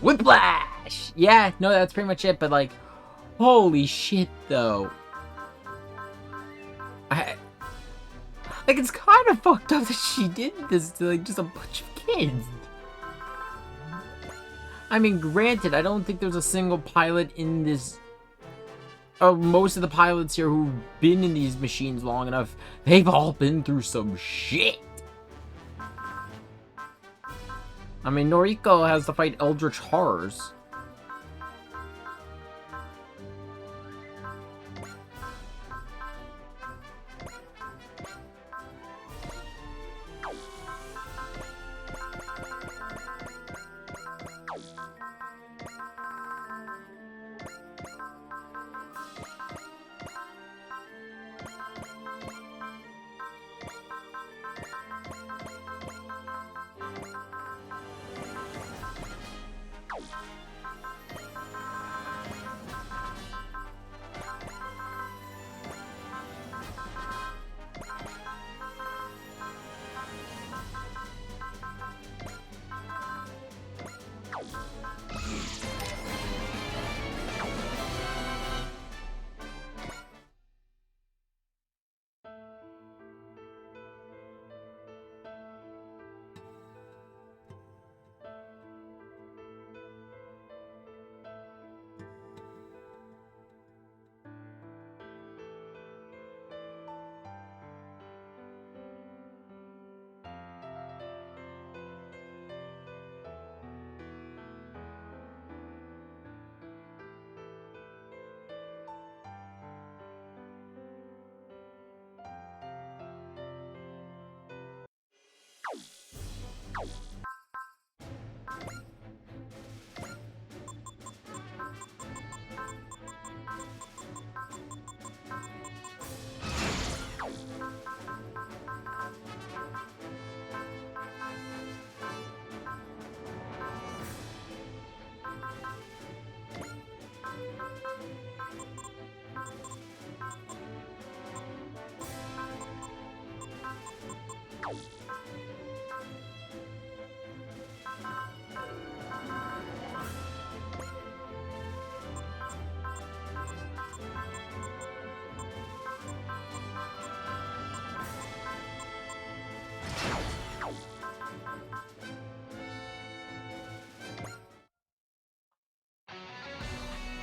Whiplash! Yeah, no, that's pretty much it, but like, holy shit, though. Like, it's kind of fucked up that she did this to, like, just a bunch of kids. I mean, granted, I don't think there's a single pilot in this... most of the pilots here who've been in these machines long enough, they've all been through some shit. I mean, Noriko has to fight eldritch horrors.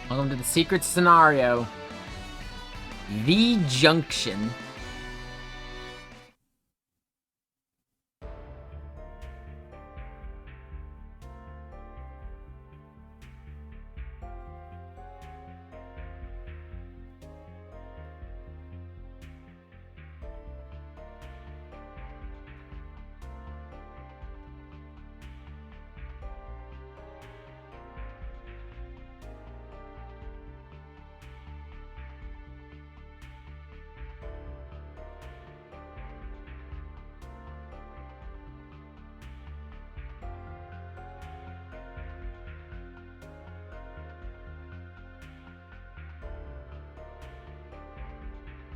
Welcome to the secret scenario. The Junction.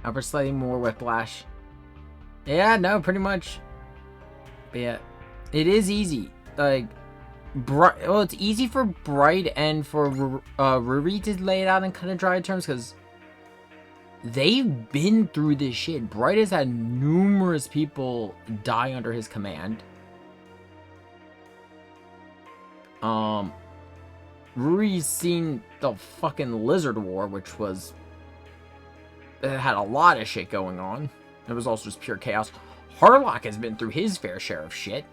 Ever slightly more whiplash. Yeah, no, pretty much. But yeah, it is easy. Like, well, it's easy for Bright and for Ruri to lay it out in kind of dry terms because they've been through this shit. Bright has had numerous people die under his command. Ruri's seen the fucking Lizard War, which was... it had a lot of shit going on. It was also just pure chaos. Harlock has been through his fair share of shit.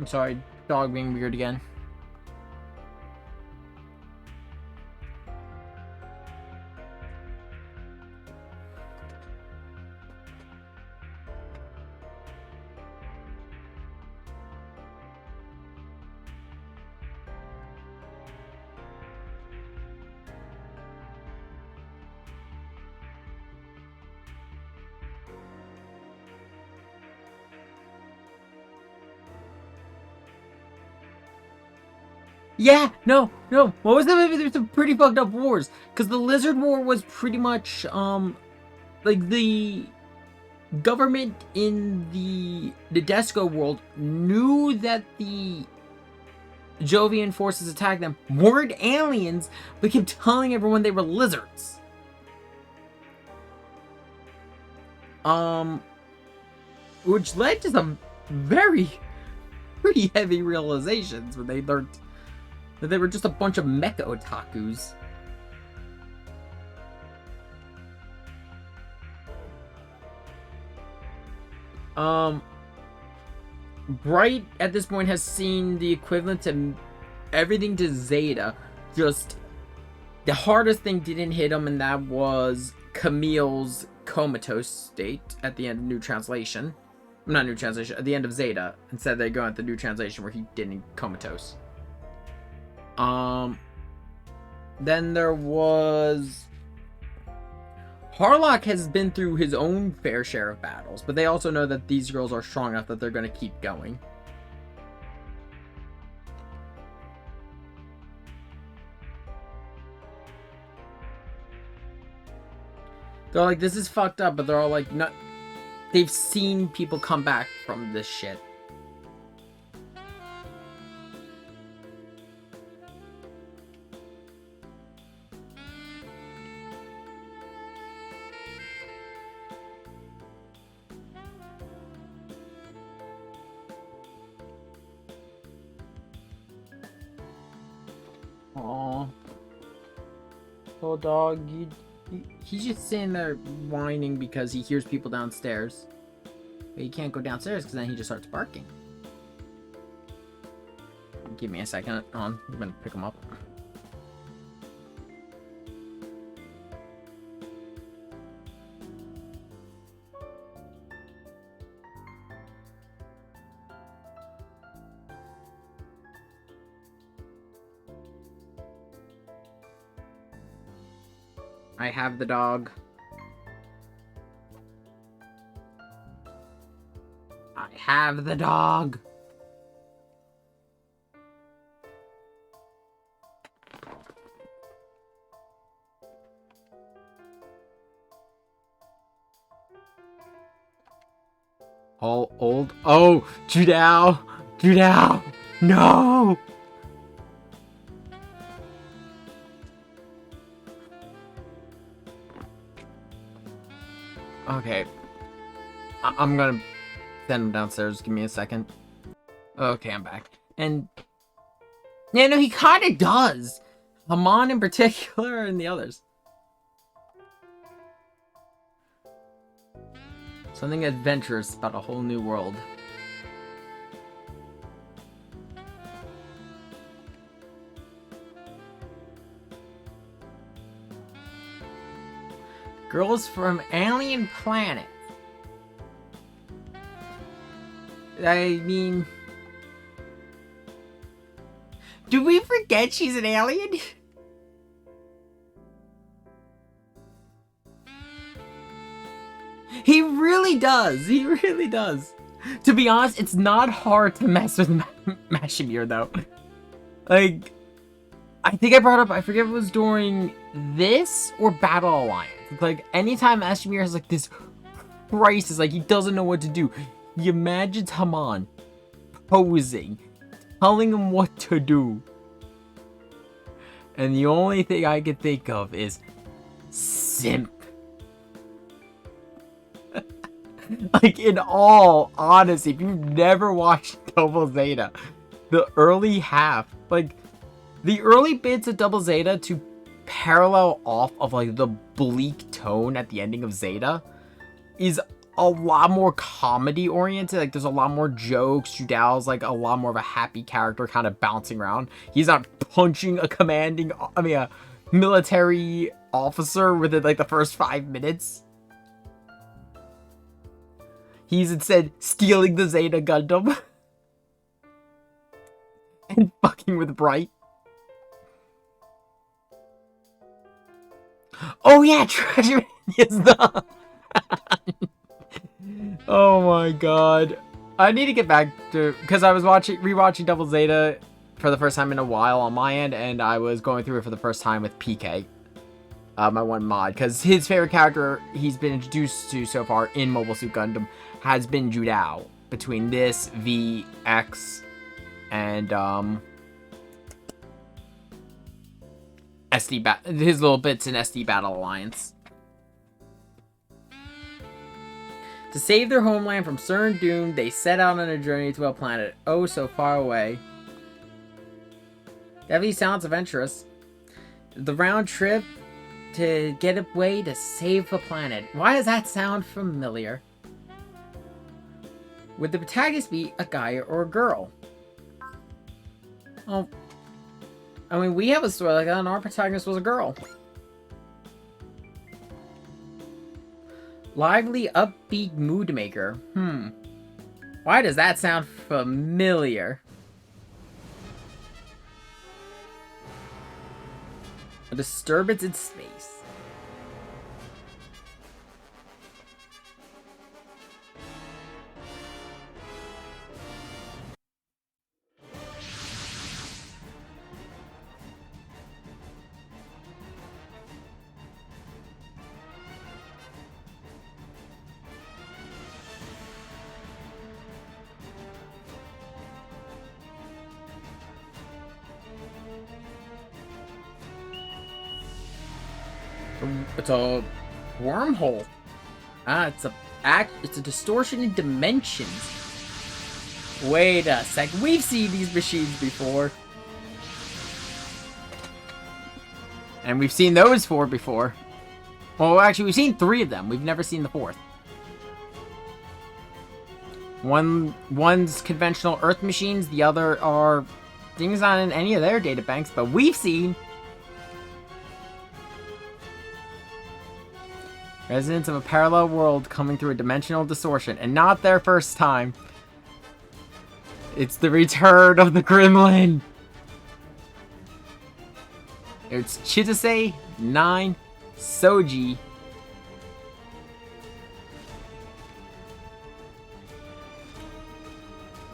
I'm sorry, dog being weird again. Yeah, no. What was that? There's some pretty fucked up wars. Because the Lizard War was pretty much, like the government in the Nadesco world knew that the Jovian forces attacked them weren't aliens, but kept telling everyone they were lizards. Which led to some pretty heavy realizations when they learned that they were just a bunch of mecha otakus. Bright at this point has seen the equivalent to everything to Zeta. Just the hardest thing didn't hit him, and that was Camille's comatose state at the end of New Translation. Not New Translation, at the end of Zeta. Instead, they go at the New Translation where he didn't comatose. Then there was... Harlock has been through his own fair share of battles, but they also know that these girls are strong enough that they're going to keep going. They're like, this is fucked up, but they're all like, not... They've seen people come back from this shit. Aww. Little dog, he's just sitting there whining because he hears people downstairs. But he can't go downstairs because then he just starts barking. Give me a second. I'm gonna pick him up. I have the dog. I have the dog. All old. Oh, Judao. Judao. No. Okay. I'm gonna send him downstairs. Give me a second. Okay, I'm back. And... yeah, no, he kind of does. Haman in particular and the others. Something adventurous about a whole new world. Girls from alien planet. I mean... do we forget she's an alien? He really does. He really does. To be honest, it's not hard to mess with Mashimir, though. Like, I think I brought up, I forget if it was during this or Battle Alliance. Like, anytime Mashimir has, like, this crisis, like, he doesn't know what to do, he imagines Haman posing, telling him what to do. And the only thing I can think of is simp. Like, in all honesty, if you've never watched Double Zeta, the early half, like, the early bits of Double Zeta to parallel off of, like, the bleak tone at the ending of Zeta is a lot more comedy oriented. Like, there's a lot more jokes. Judao's like a lot more of a happy character, kind of bouncing around. He's not punching a military officer within like the first 5 minutes. He's instead stealing the Zeta Gundam and fucking with Bright. Oh yeah, Treasure is the. Oh my god. I need to get back to, because I was rewatching Double Zeta for the first time in a while on my end, and I was going through it for the first time with PK, my one mod, because his favorite character he's been introduced to so far in Mobile Suit Gundam has been Judao. Between this, V, X, and his little bits in SD Battle Alliance. To save their homeland from certain doom, they set out on a journey to a planet oh so far away. Definitely sounds adventurous. The round trip to get away to save the planet. Why does that sound familiar? Would the protagonist be a guy or a girl? Oh, I mean, we have a story like that, and our protagonist was a girl. Lively, upbeat mood maker. Why does that sound familiar? A disturbance in space. It's a wormhole. It's a distortion in dimensions. Wait a sec. We've seen these machines before. And we've seen those 4 before. Well, actually, we've seen 3 of them. We've never seen the 4th. One's conventional Earth machines. The other are things not in any of their data banks, but we've seen. Residents of a parallel world coming through a dimensional distortion, and not their first time. It's the return of the gremlin. It's Chitase 9 Soji.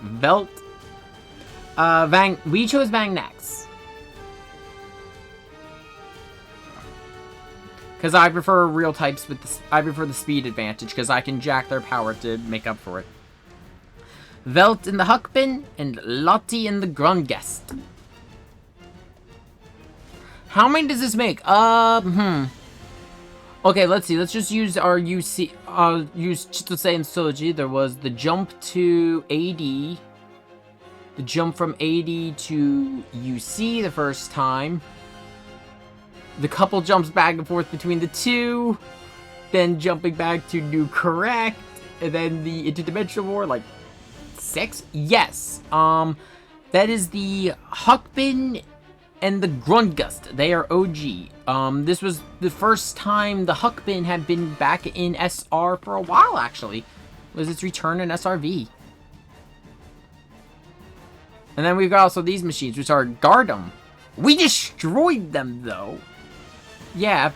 Velt. We chose Vang next. Because I prefer real types with I prefer the speed advantage, because I can jack their power to make up for it. Velt in the Huckbin, and Lottie in the Grungest. How many does this make? Okay, let's see. Let's just use our UC, use Chitose and Soji. There was the jump to AD, the jump from AD to UC the first time, the couple jumps back and forth between the two, then jumping back to New Correct, and then the Interdimensional War, like 6? Yes. That is the Huckbin and the Grungust. They are OG. This was the first time the Huckbin had been back in SR for a while, actually. It was its return in SRV. And then we've got also these machines, which are Gardam. We destroyed them, though. Yeah,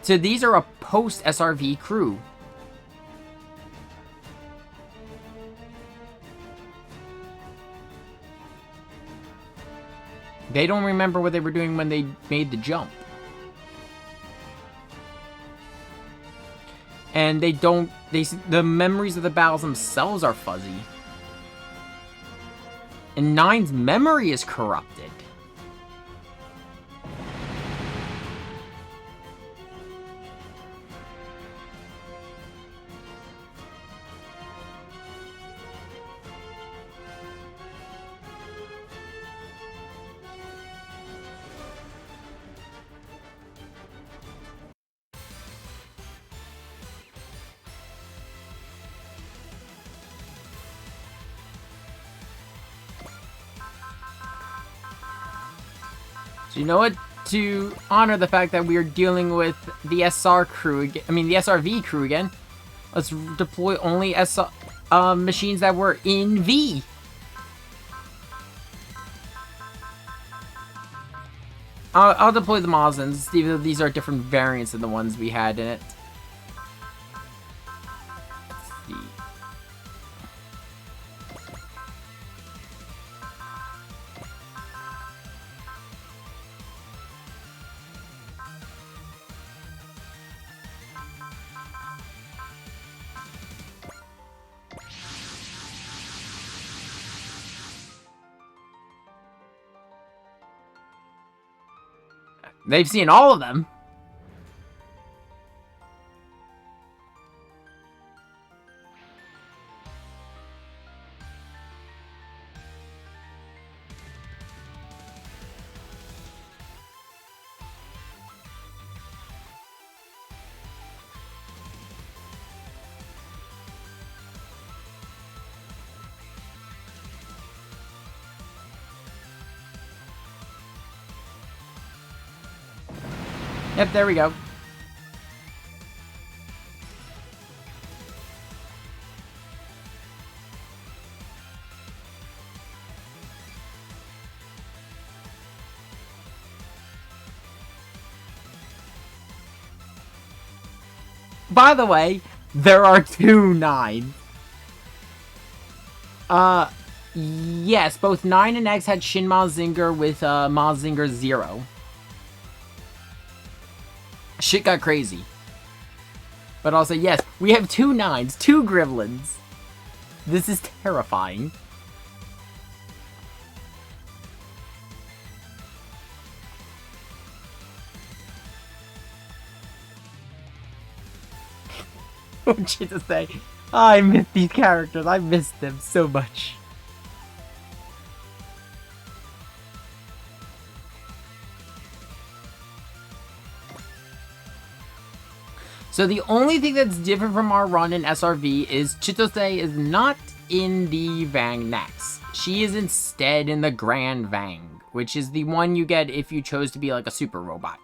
so these are a post-SRV crew. They don't remember what they were doing when they made the jump. And the memories of the battles themselves are fuzzy. And Nine's memory is corrupted. So you know what? To honor the fact that we are dealing with the SR crew again, I mean the SRV crew again, let's deploy only SR machines that were in V. I'll deploy the Mozins, even though these are different variants of the ones we had in it. Let's see. They've seen all of them. Yep, there we go. By the way, there are 2 9s. Yes, both 9 and X had Shin Mazinger with Mazinger 0. Shit got crazy. But also, yes, we have 2 9s, 2 gremlins. This is terrifying. What you to say? I miss these characters. I miss them so much. So the only thing that's different from our run in SRV is Chitose is not in the Vang next. She is instead in the Grand Vang, which is the one you get if you chose to be like a super robot.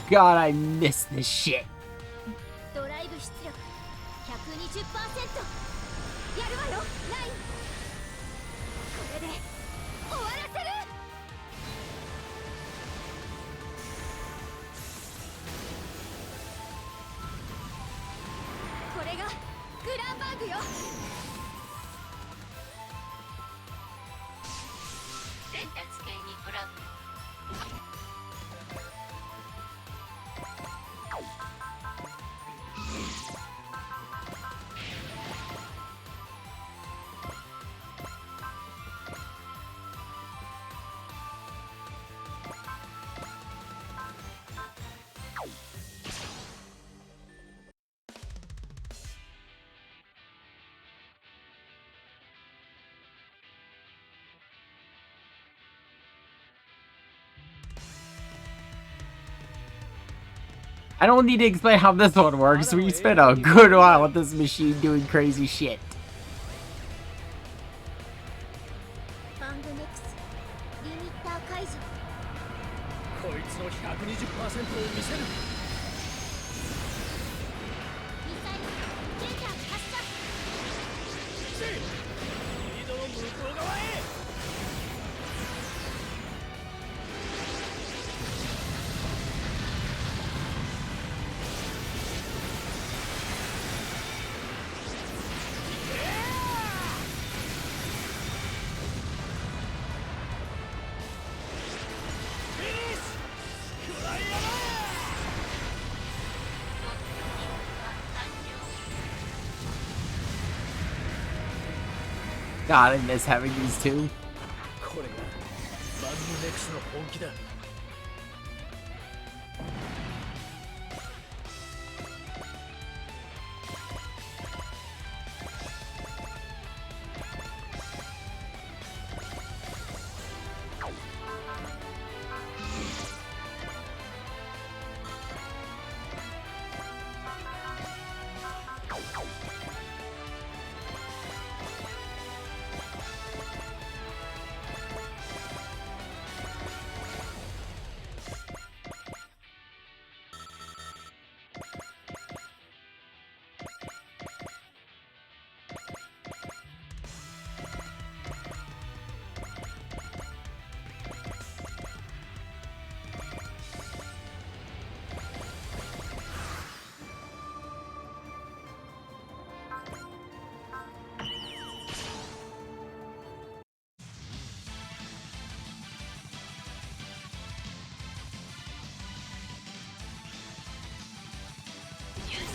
God, I miss this shit. I don't need to explain how this one works. We spent a good while with this machine doing crazy shit. God, I miss having these two.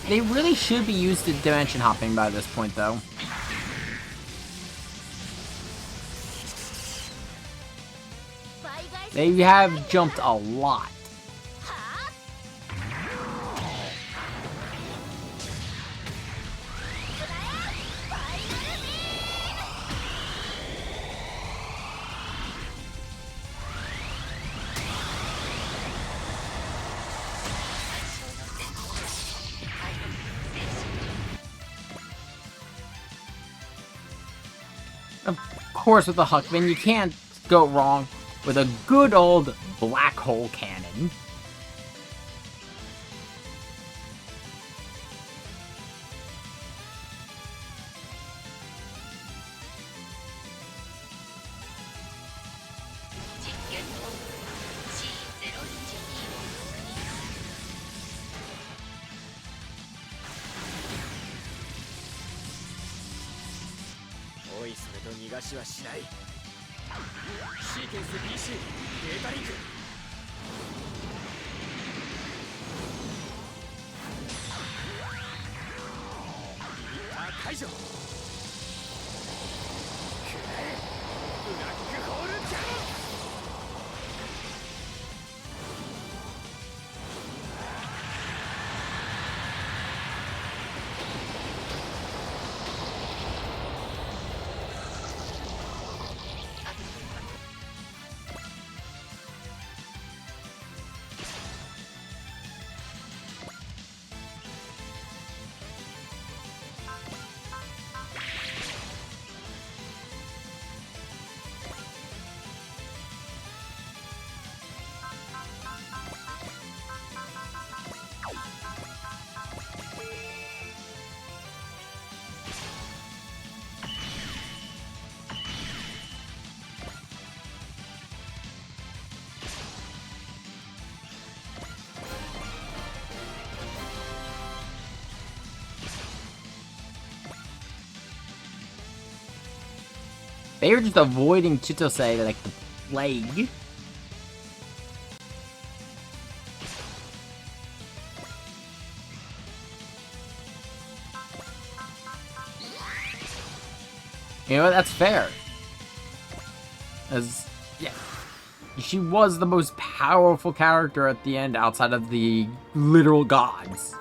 They really should be used to dimension hopping by this point, though. They have jumped a lot. Of course, with the Huckman, you can't go wrong with a good old black hole cannon. They were just avoiding Chitose like the plague. You know what? That's fair. As, yeah. She was the most powerful character at the end outside of the literal gods.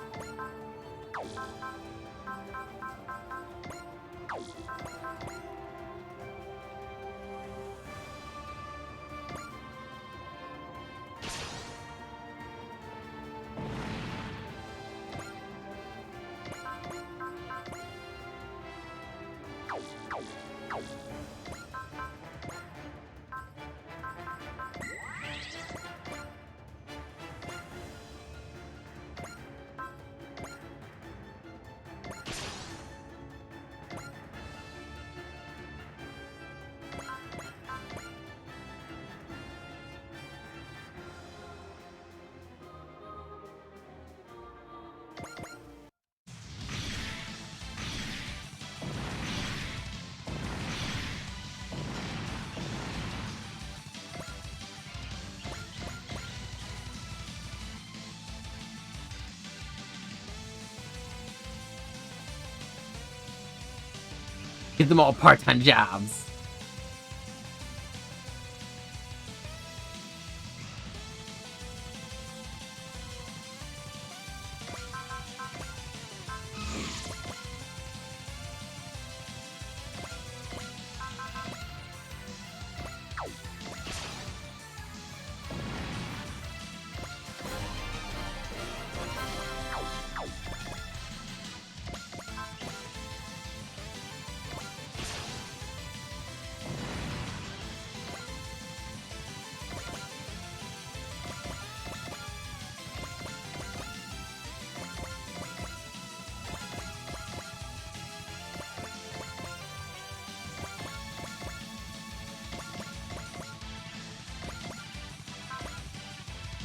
Get them all part-time jobs.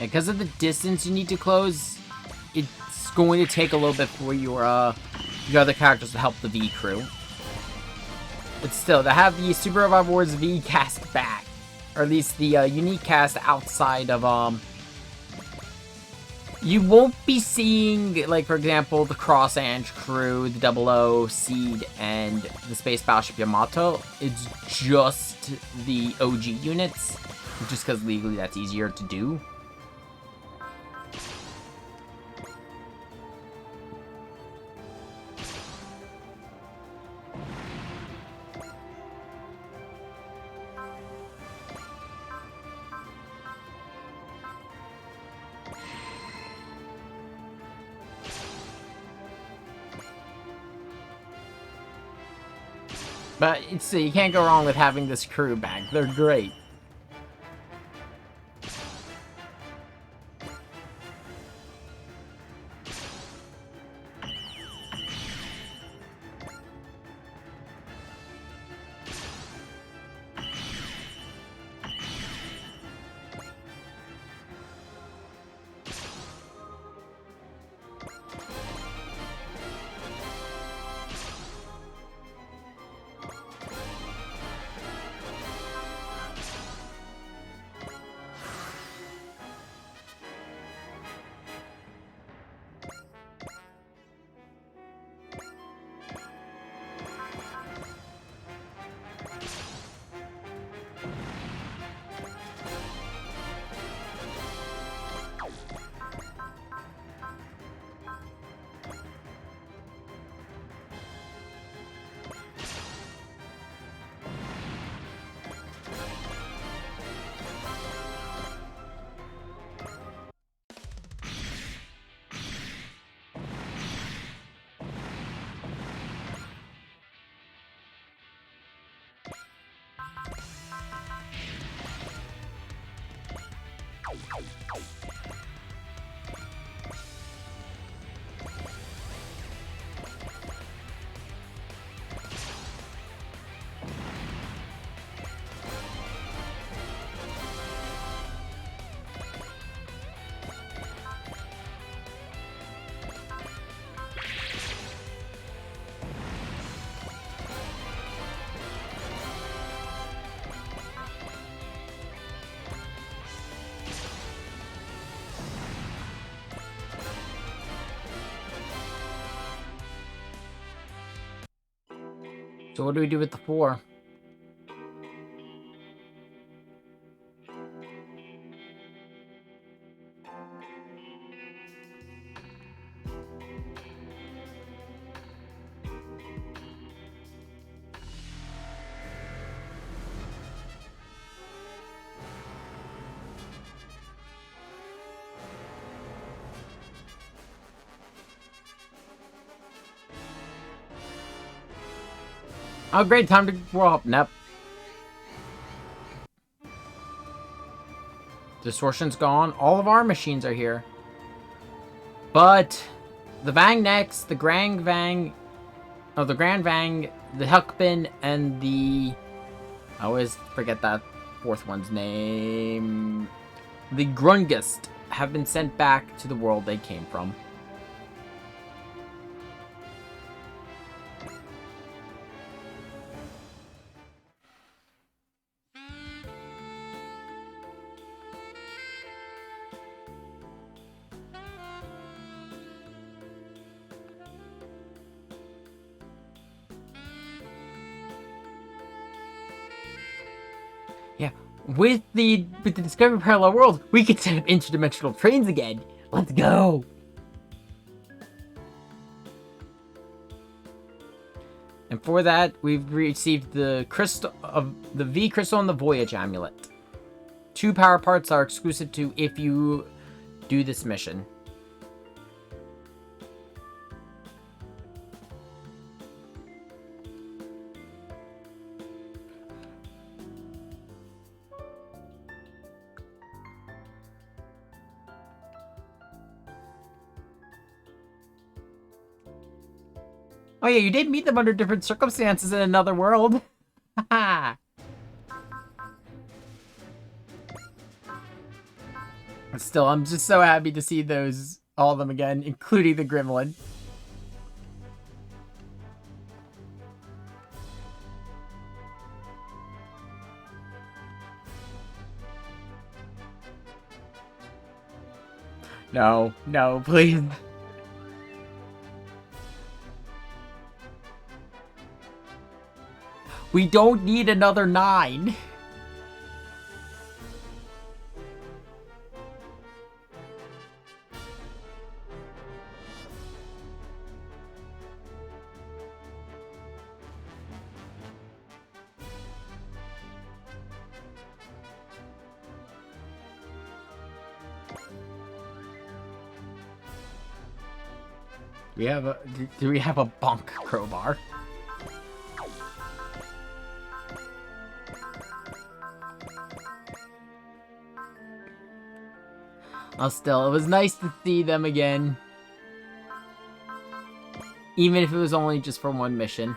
Because of the distance you need to close, it's going to take a little bit for your other characters to help the V crew. But still, to have the Super Robot Wars V cast back, or at least the unique cast outside of you won't be seeing, like, for example, the Cross Ange crew, the 00, Seed, and the Space Battleship Yamato. It's just the OG units, just because legally that's easier to do. But you can't go wrong with having this crew back. They're great. So what do we do with the 4? Oh, great, time to grow up. Nope. Distortion's gone. All of our machines are here. But the Vang next, the Grand Vang, the Huckbin, and the... I always forget that fourth one's name. The Grungust have been sent back to the world they came from. Yeah, with the Discovery Parallel World, we can set up interdimensional trains again. Let's go. And for that, we've received the crystal of the V crystal and the Voyage amulet. 2 power parts are exclusive to if you do this mission. Oh yeah, you did meet them under different circumstances in another world. Haha. But still, I'm just so happy to see all of them again, including the gremlin. No, no, please. We don't need another 9. Do we have a bonk crowbar? Oh, still, it was nice to see them again. Even if it was only just for one mission.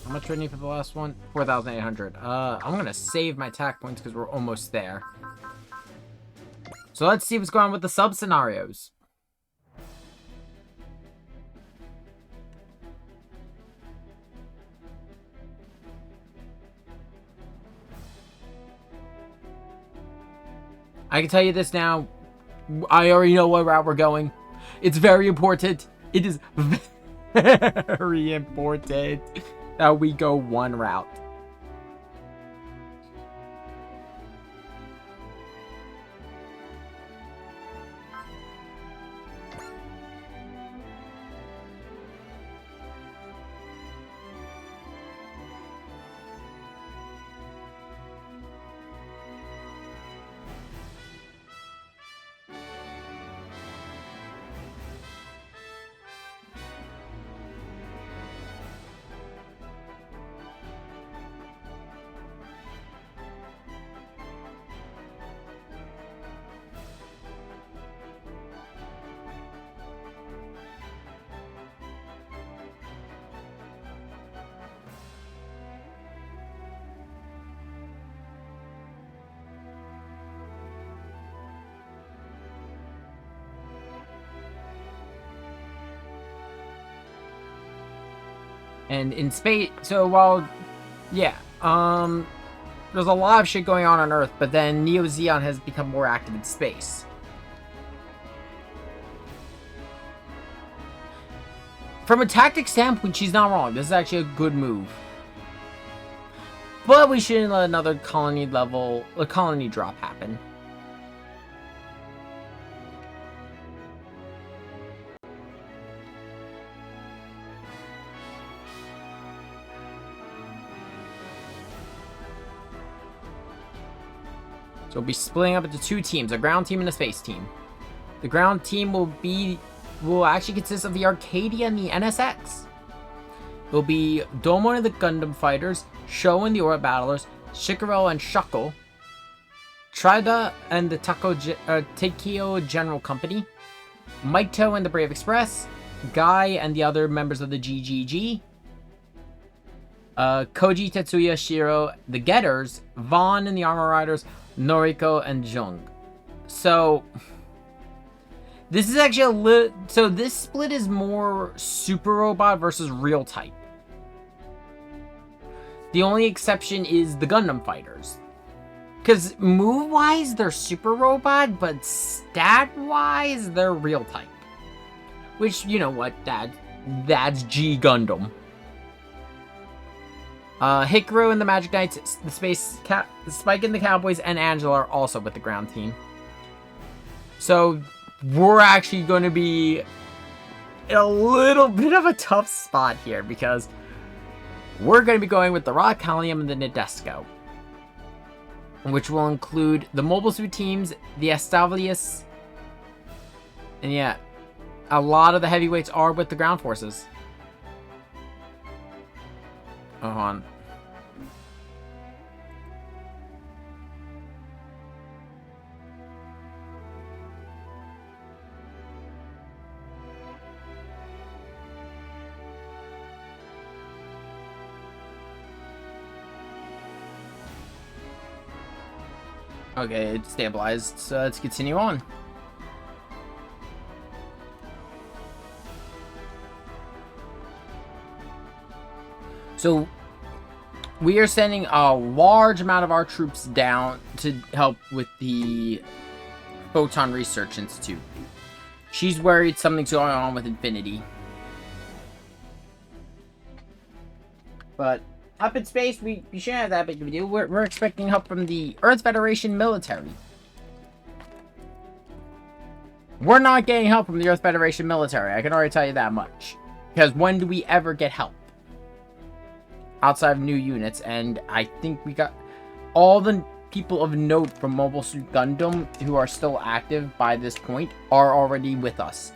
How much do I need for the last one? 4,800. I'm gonna save my attack points because we're almost there. So let's see what's going on with the sub-scenarios. I can tell you this now. I already know what route we're going. It's very important. It is very important that we go one route. And in space, so while, yeah, there's a lot of shit going on Earth, but then Neo Zeon has become more active in space. From a tactic standpoint, she's not wrong. This is actually a good move. But we shouldn't let another colony drop happen. So we'll be splitting up into 2 teams, a ground team and a space team. The ground team will actually consist of the Arcadia and the NSX. It'll be Domo and the Gundam Fighters, Sho and the Aura Battlers, Shikaro and Shako, Trida and the Takeo General Company, Maito and the Brave Express, Guy and the other members of the GGG. Koji, Tetsuya, Shiro, the Getters, Vaughn and the Armor Riders, Noriko, and Jung. So, this is actually so this split is more Super Robot versus Real type. The only exception is the Gundam Fighters. Because move-wise, they're Super Robot, but stat-wise, they're Real type. Which, you know what, that's G Gundam. Hikaru and the Magic Knights, Spike and the Cowboys, and Angela are also with the ground team. So, we're actually going to be in a little bit of a tough spot here, because we're going to be going with the Rock Helium and the Nadesco, which will include the Mobile Suit teams, the Estavlius, and yeah, a lot of the heavyweights are with the ground forces. Hold on. Okay, it's stabilized, so let's continue on. So, we are sending a large amount of our troops down to help with the Photon Research Institute. She's worried something's going on with Infinity. But up in space, we shouldn't have that big of a deal. We're expecting help from the Earth Federation military. We're not getting help from the Earth Federation military. I can already tell you that much. Because when do we ever get help? Outside of new units, and I think we got all the people of note from Mobile Suit Gundam who are still active by this point are already with us.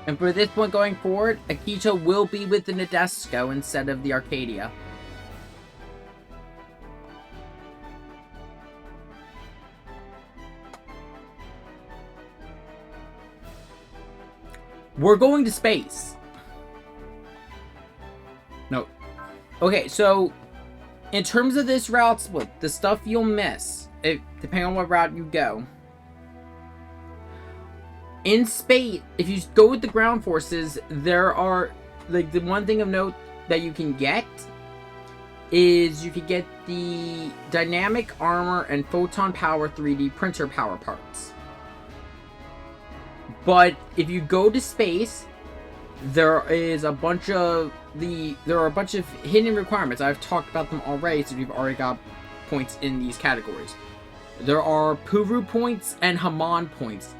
And for this point going forward, Akito will be with the Nadesco instead of the Arcadia. We're going to space. No. Okay, so in terms of this route split, the stuff you'll miss, depending on what route you go. In space, if you go with the ground forces, there are, like, the one thing of note that you can get is you could get the dynamic armor and photon power 3D printer power parts. But if you go to space, there is a bunch of hidden requirements. I've talked about them already, so we've already got points in these categories. There are Puru points and Haman points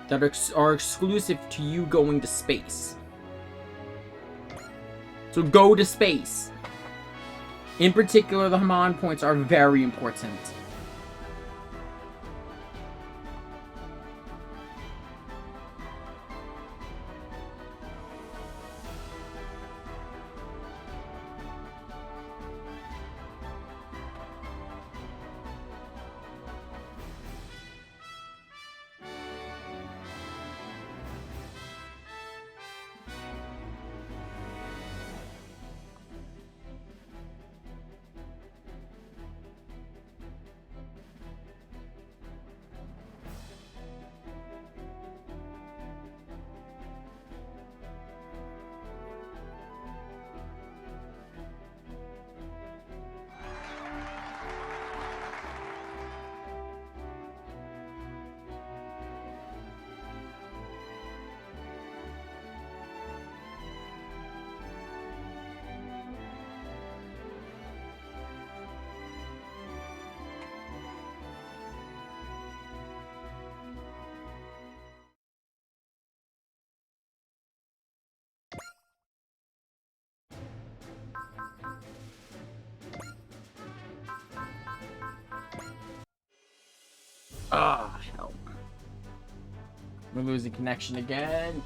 that are exclusive to you going to space. So go to space. In particular, the Haman points are very important. Ah, hell. We're losing connection again.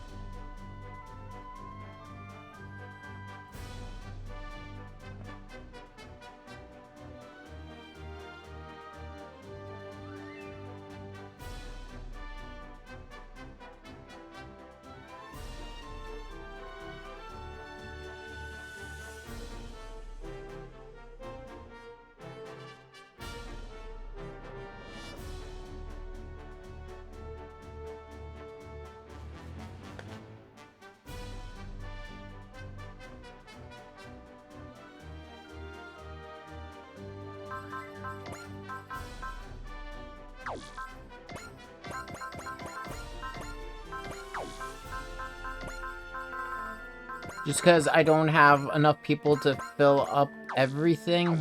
Just because I don't have enough people to fill up everything.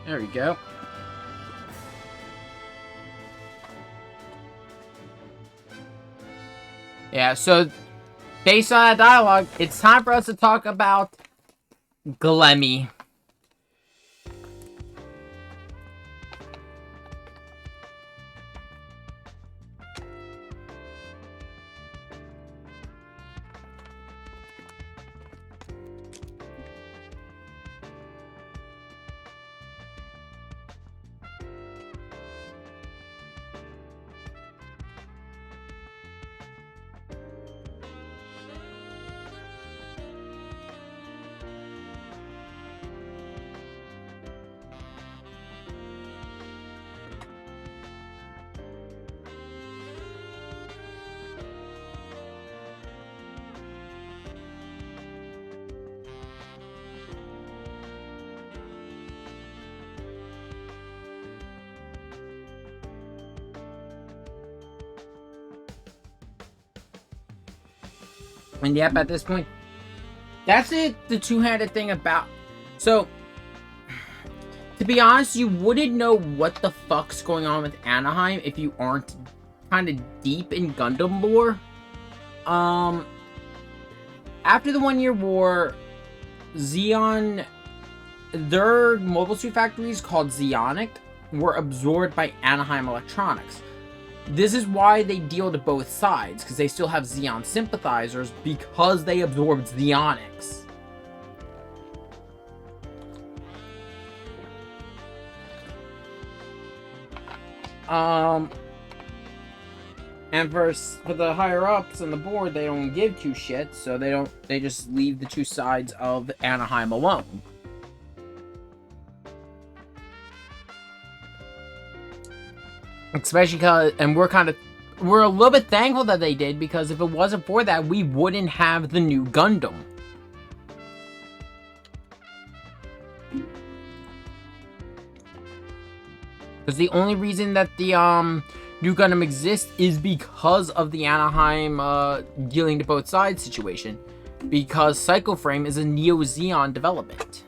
There we go. Yeah, so based on that dialogue, it's time for us to talk about Glemmy. And yep, at this point, that's it. The two-handed thing about... So, to be honest, you wouldn't know what the fuck's going on with Anaheim if you aren't kind of deep in Gundam lore. After the 1 Year War, Zeon... Their mobile suit factories called Zeonic were absorbed by Anaheim Electronics. This is why they deal to both sides, because they still have Zeon sympathizers, because they absorbed Zeonics. And for the higher ups on the board, they don't give two shits, so they just leave the two sides of Anaheim alone. Especially because, and we're a little bit thankful that they did, because if it wasn't for that, we wouldn't have the new Gundam. Because the only reason that the new Gundam exists is because of the Anaheim dealing to both sides situation. Because Psycho Frame is a Neo Zeon development.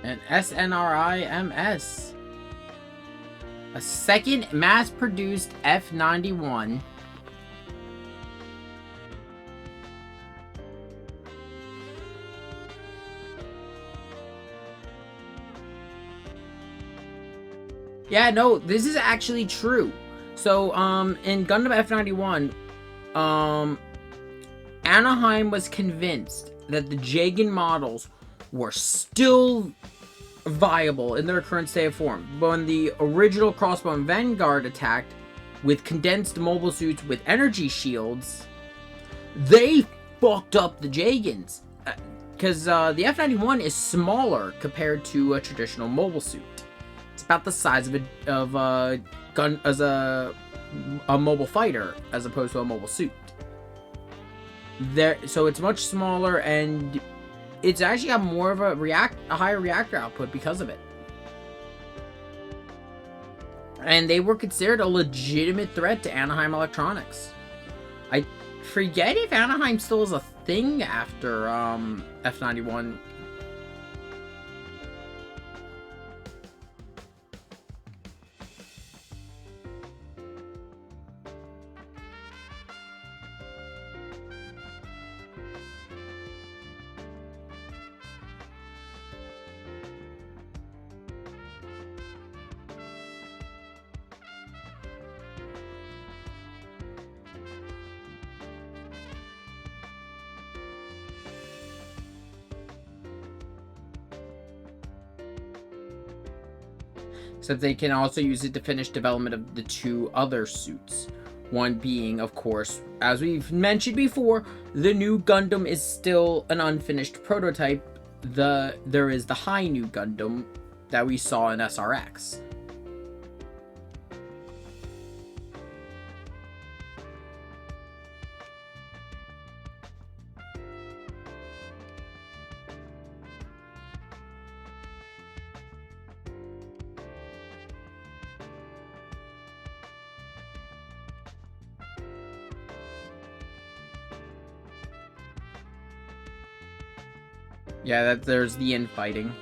An SNRI-MS. A second mass-produced F-91. Yeah, no, this is actually true. So, in Gundam F91, Anaheim was convinced that the Jagan models were still viable in their current state of form. When the original Crossbone Vanguard attacked with condensed mobile suits with energy shields, they fucked up the Jagans. Because the F91 is smaller compared to a traditional mobile suit. It's about the size of a gun as a mobile fighter as opposed to a mobile suit. So it's much smaller, and it's actually got more of a higher reactor output because of it. And they were considered a legitimate threat to Anaheim Electronics. I forget if Anaheim still is a thing after F91. So they can also use it to finish development of the two other suits. One being, of course, as we've mentioned before, the new Gundam is still an unfinished prototype. There is the High New Gundam that we saw in SRX. Yeah, there's the infighting.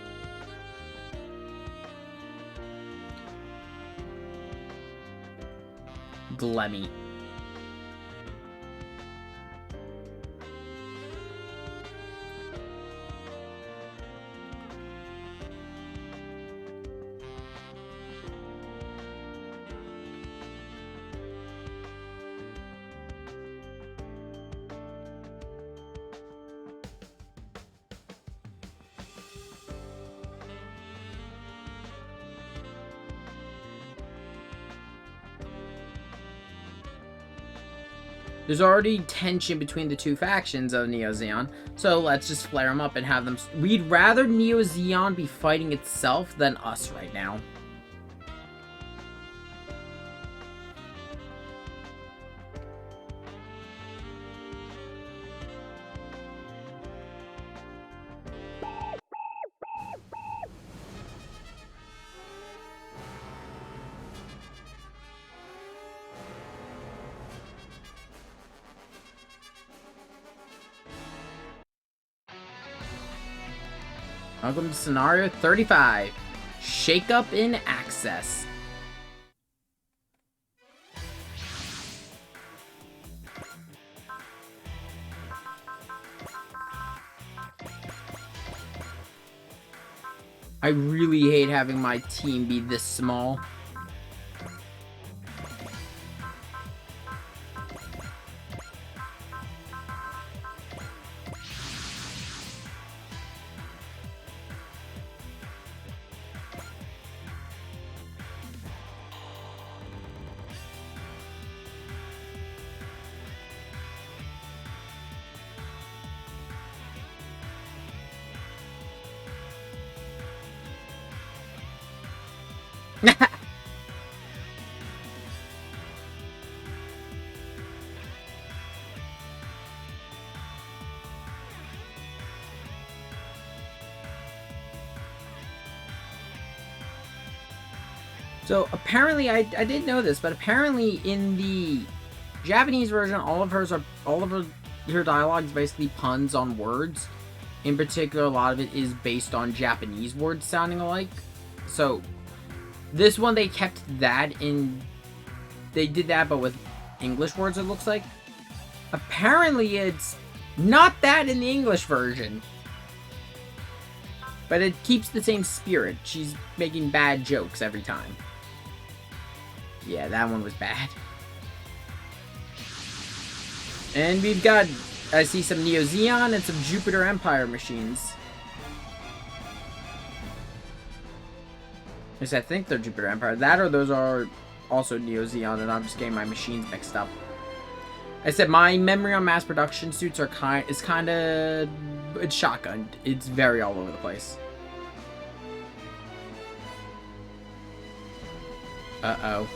Glemmy. There's already tension between the two factions of Neo Zeon, so let's just flare them up and have them. We'd rather Neo Zeon be fighting itself than us right now. Welcome to Scenario 35. Shakeup in Access. I really hate having my team be this small. So apparently, I didn't know this, but apparently in the Japanese version, all of her dialogue is basically puns on words. In particular, a lot of it is based on Japanese words sounding alike. So this one, they kept that in. They did that, but with English words, it looks like. Apparently, it's not that in the English version. But it keeps the same spirit. She's making bad jokes every time. Yeah, that one was bad. And we've got, I see some Neo Zeon and some Jupiter Empire machines. At least I think they're Jupiter Empire. That or those are also Neo Zeon, and I'm just getting my machines mixed up. I said my memory on mass production suits are it's shotgun. It's very all over the place. Uh-oh.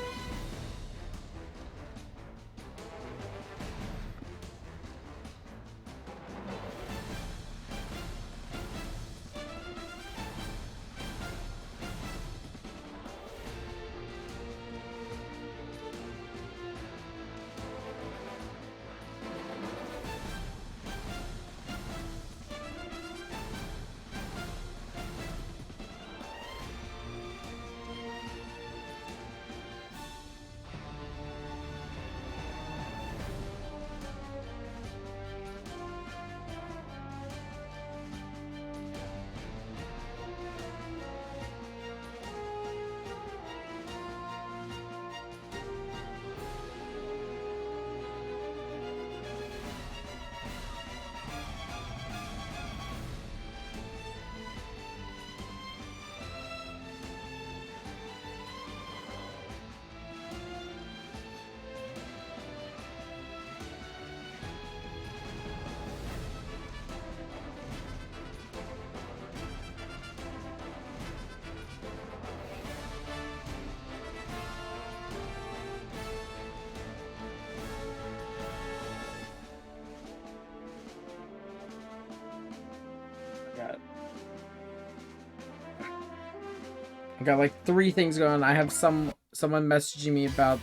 I got like 3 things going on. I have someone messaging me about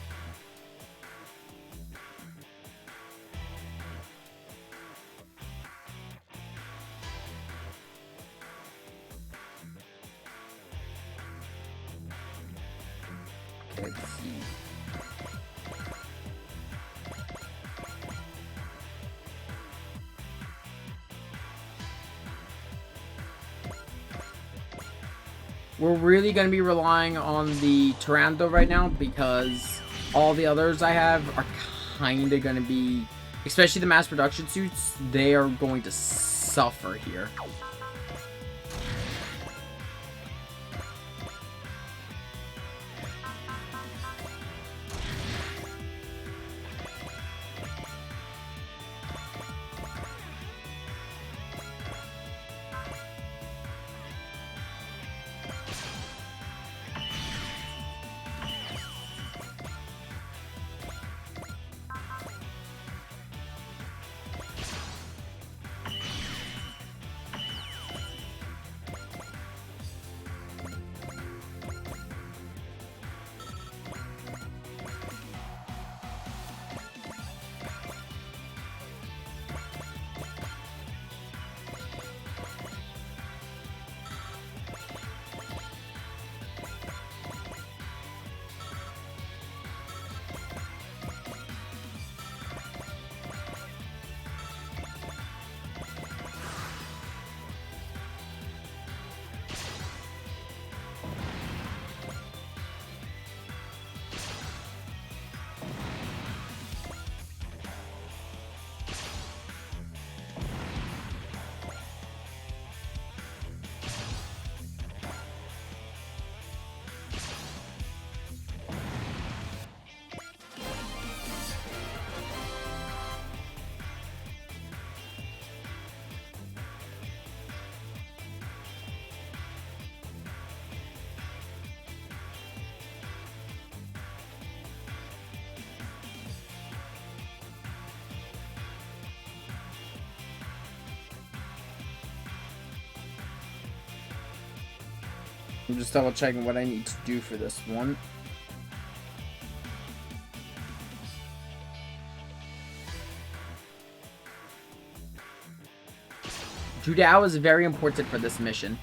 let's see. We're really going to be relying on the Pteranodon right now because all the others I have are kind of going to be, especially the mass production suits, they are going to suffer here. I'm just double checking what I need to do for this one. Judao is very important for this mission.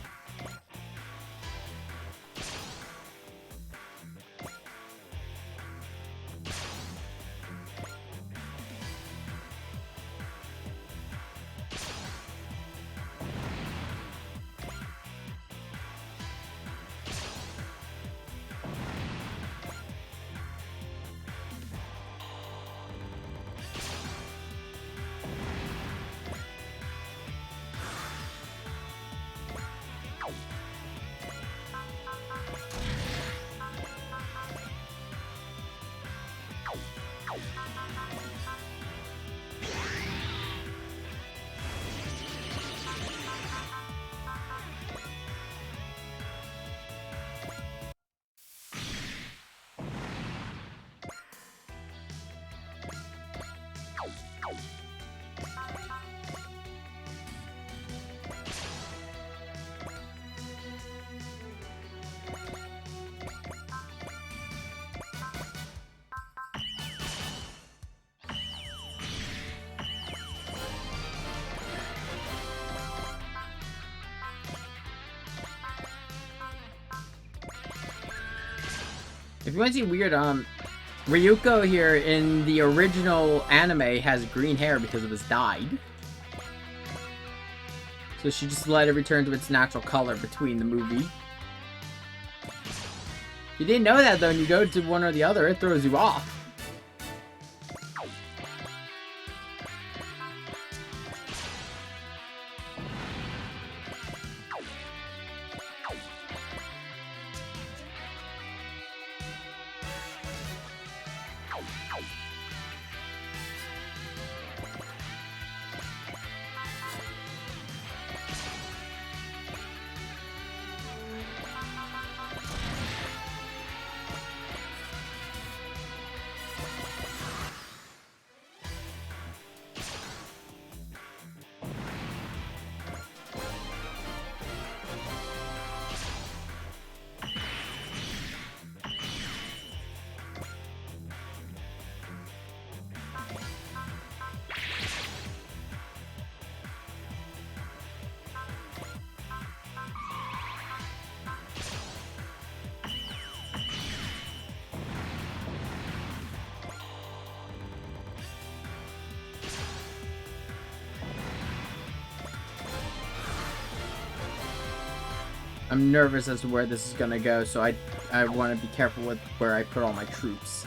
If you want to see weird, Ryuko here in the original anime has green hair because it was dyed. So she just let it return to its natural color between the movie. If you didn't know that though, and you go to one or the other, it throws you off. I'm nervous as to where this is gonna go, so I want to be careful with where I put all my troops.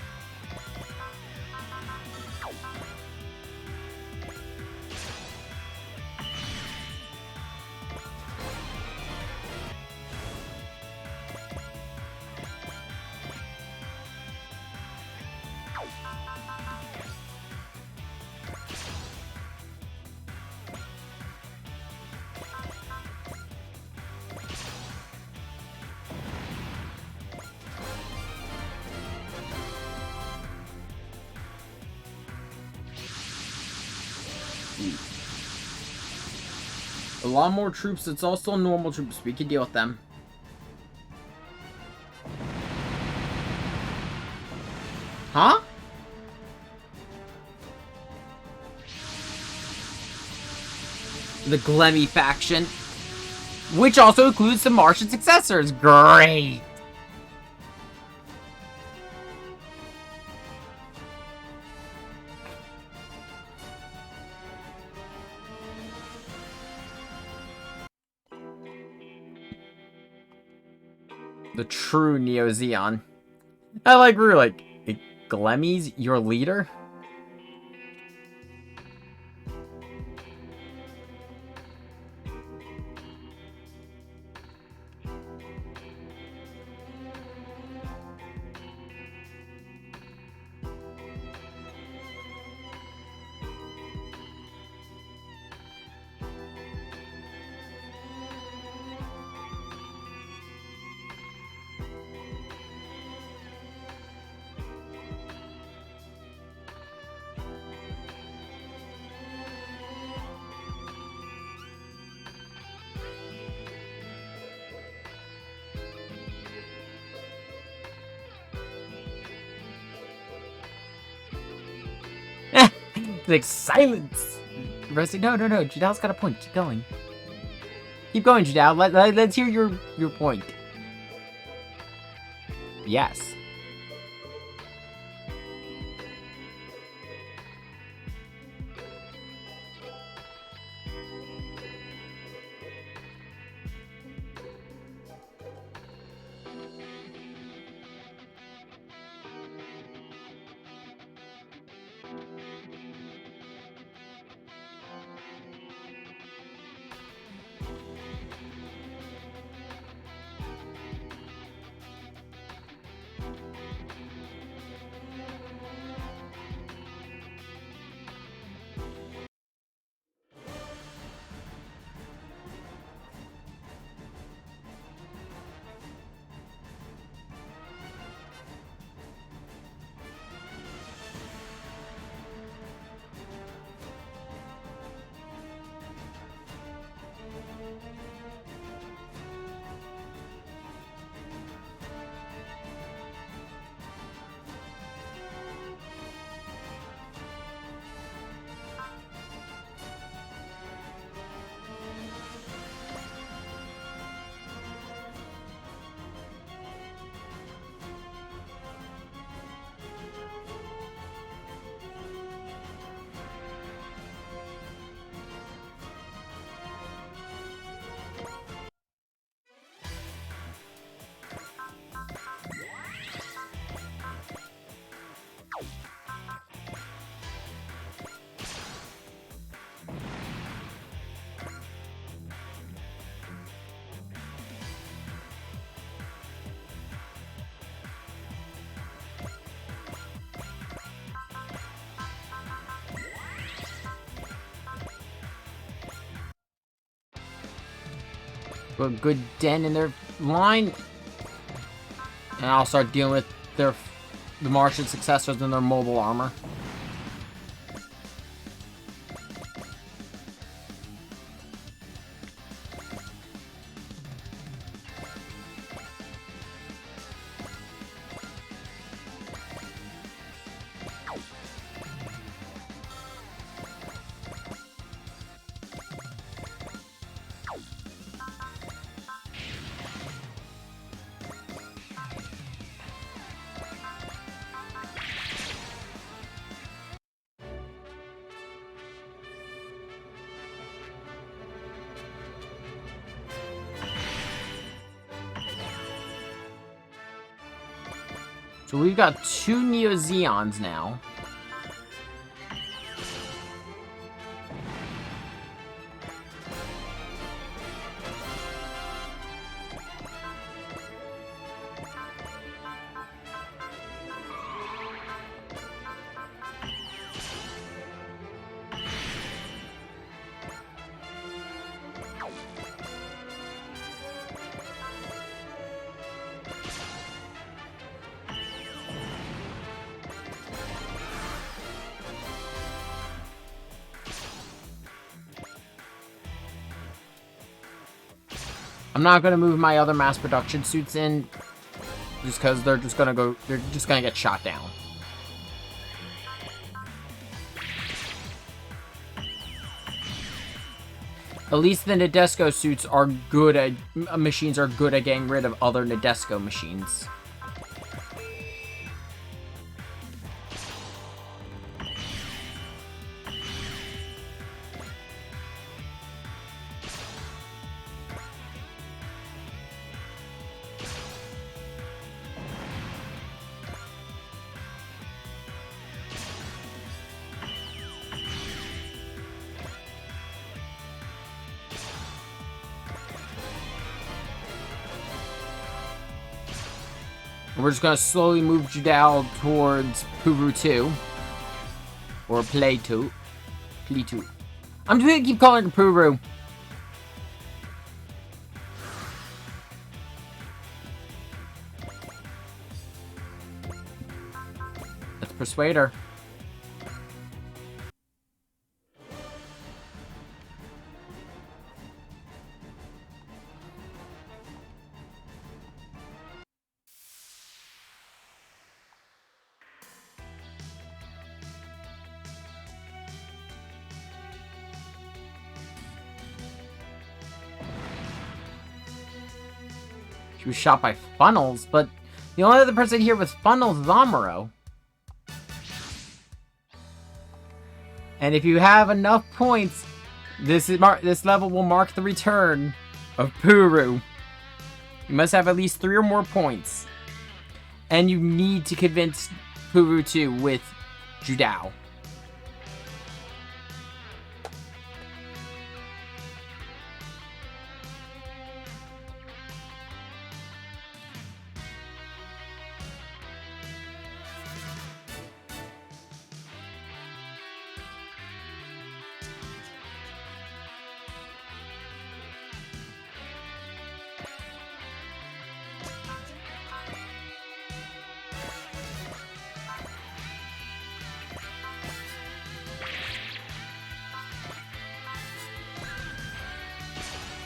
A lot more troops. It's also normal troops. We can deal with them. Huh? The Glemmy faction. Which also includes the Martian successors. Great. The true Neo Zeon. I like we're like, Glemmy's your leader? Like, silence! Rusty, no, Judal's got a point. Keep going. Keep going, Judal. Let's hear your point. Yes. Put a good dent in their line. And I'll start dealing with the Martian successors and their mobile armor. So we've got 2 Neo Zeons now. I'm not gonna move my other mass production suits in, just because they're just gonna get shot down. At least the Nadesco suits are good at machines are good at getting rid of other Nadesco machines. We're just gonna slowly move Judao towards Puru 2. Or Play 2. Play 2. I'm just gonna keep calling it Puru. Let's persuade her. She was shot by funnels, but the only other person here with funnels is Amuro. And if you have enough points, this level will mark the return of Puru. You must have at least 3 or more points. And you need to convince Puru 2 with Judao.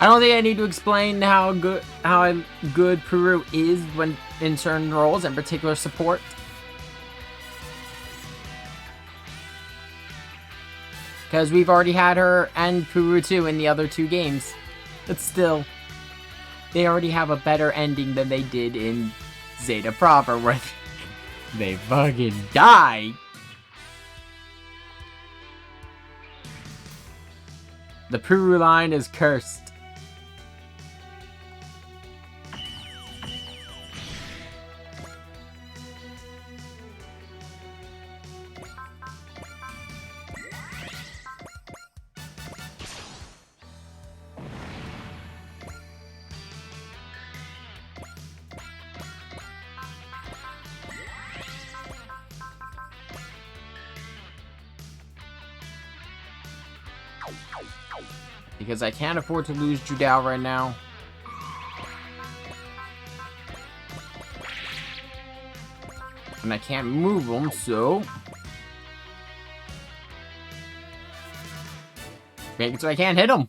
I don't think I need to explain how good Puru is when in certain roles, in particular support. Because we've already had her and Puru 2 in the other 2 games. But still, they already have a better ending than they did in Zeta proper, where they fucking die. The Puru line is cursed. Because I can't afford to lose Judao right now. And I can't move them, so... make it so I can't hit them.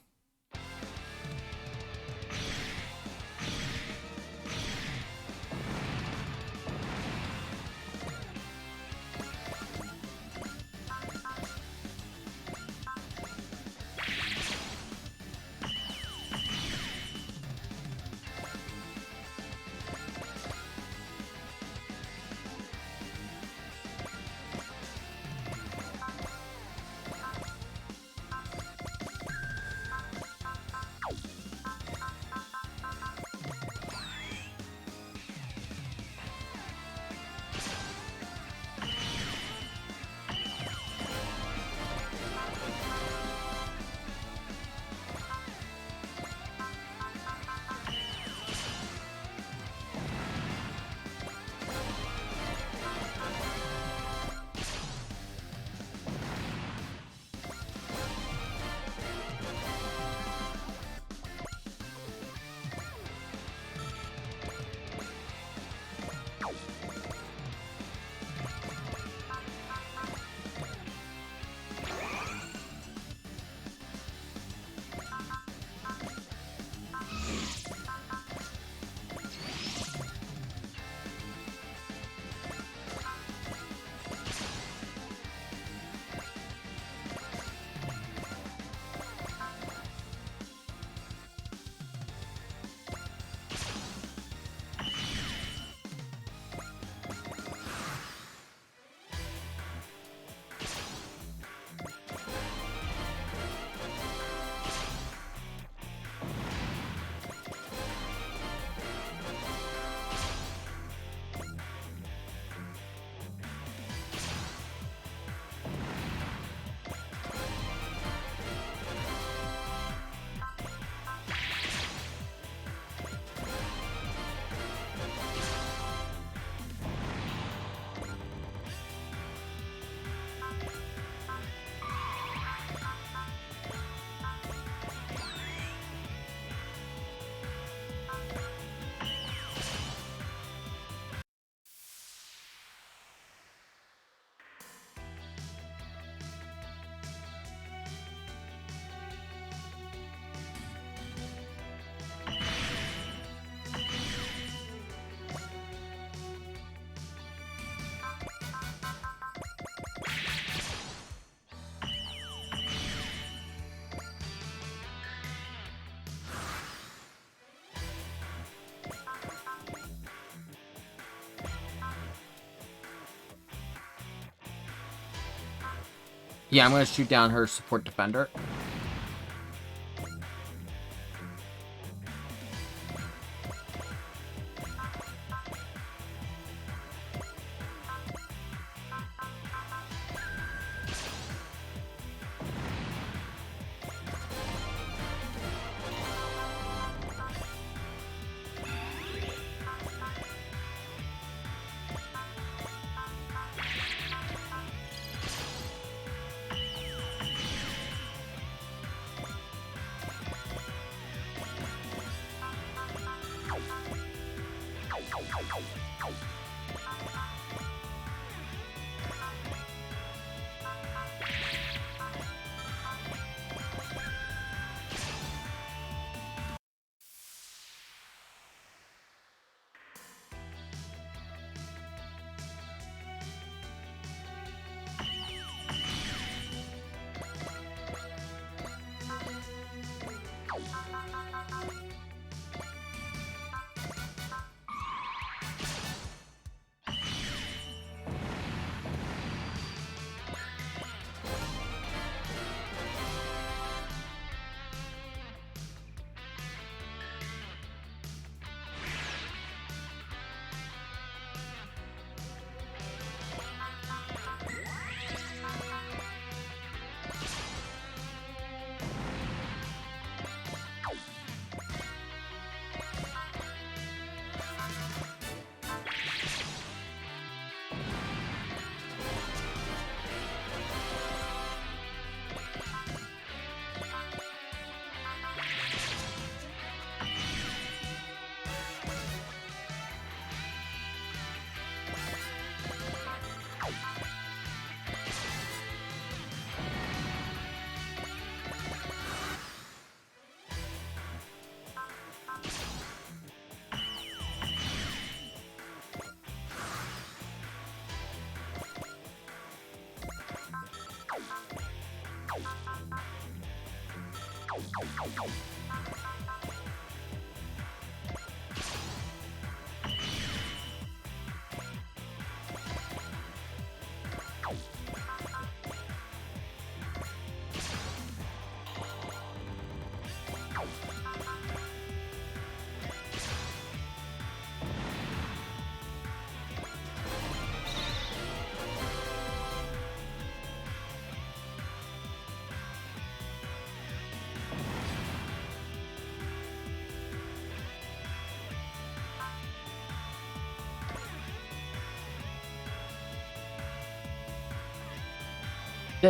Yeah, I'm gonna shoot down her support defender.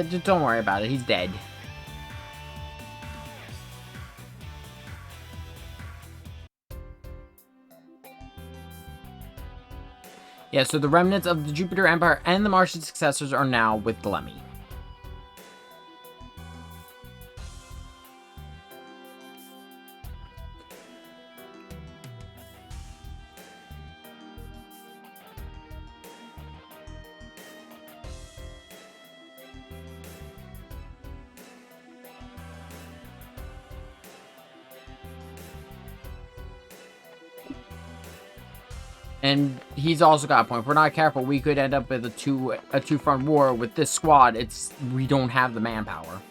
Just don't worry about it. He's dead. Yeah, so the remnants of the Jupiter Empire and the Martian successors are now with Lemmy. And he's also got a point. If we're not careful, we could end up with a two-front war with this squad. We don't have the manpower.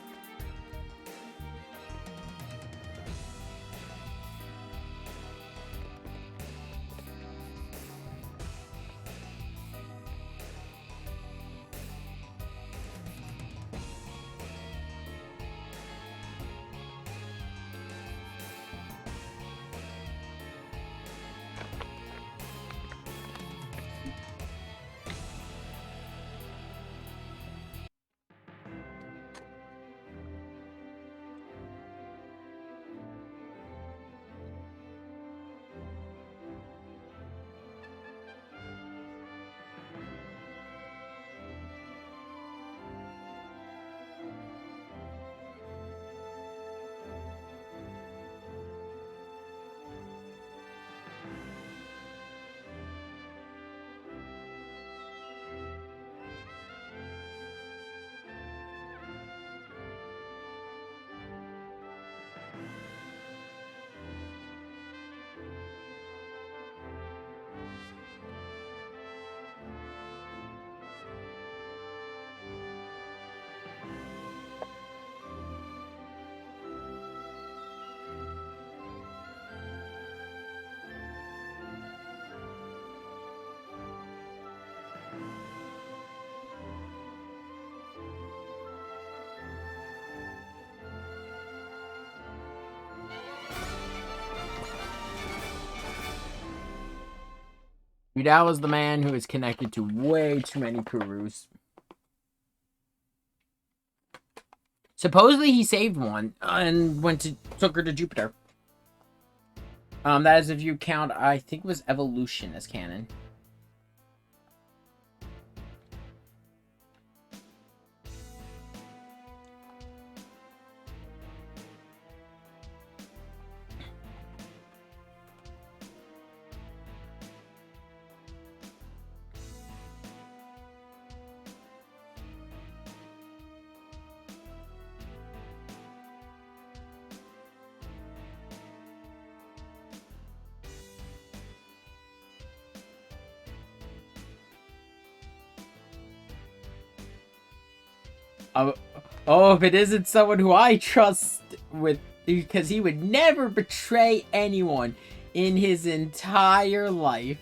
Udall is the man who is connected to way too many Kurus. Supposedly he saved one and took her to Jupiter. That is if you count, I think it was Evolution as canon. Oh, if it isn't someone who I trust because he would never betray anyone in his entire life.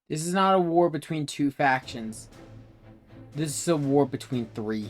This is not a war between two factions. This is a war between three.